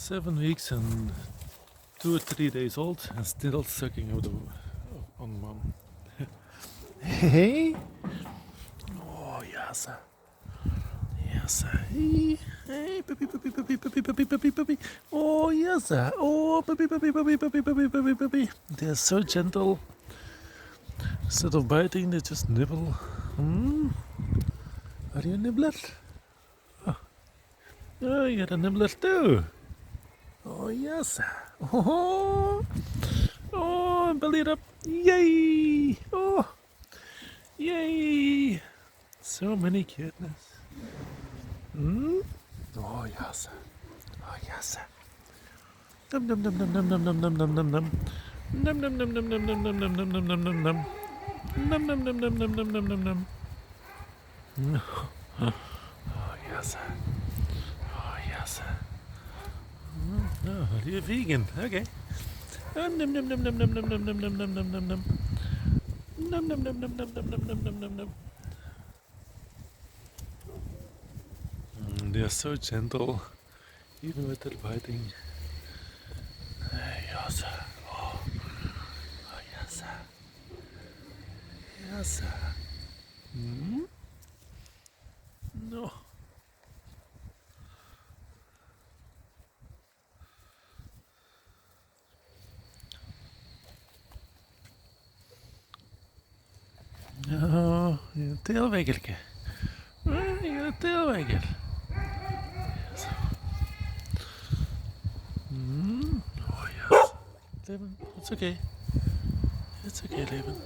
7 weeks and 2 or 3 days old and still sucking out on mom. Hey! Oh, yes. Yes. Hey, hey, puppy, puppy, puppy, puppy, puppy, puppy, puppy. Oh, yes. Oh, puppy, puppy, puppy, puppy, puppy, puppy, puppy. They're so gentle. Instead of biting, they just nibble. Are you a nibbler? Oh, you're a nibbler too. Oh, yes. Oh, oh, belly it up. Yay. Oh, yay. So many cuteness. Oh, yes. Oh, yes. Num num num num num num num num num num num. Num num num num num num num num num num num num. Num num num num num num num num num. Oh, yes. Oh, yes. Oh, you're vegan. Okay. Num num num num num num num num num num num num num num. Num num num num num num num num num num num. They are so gentle, even with their biting. Yes. Oh, oh yes. Yes. No. Oh, you're a tailwaggerke. You're a tailwagger. Yes. Oh, yes. Leven, it's okay. It's okay, Leven.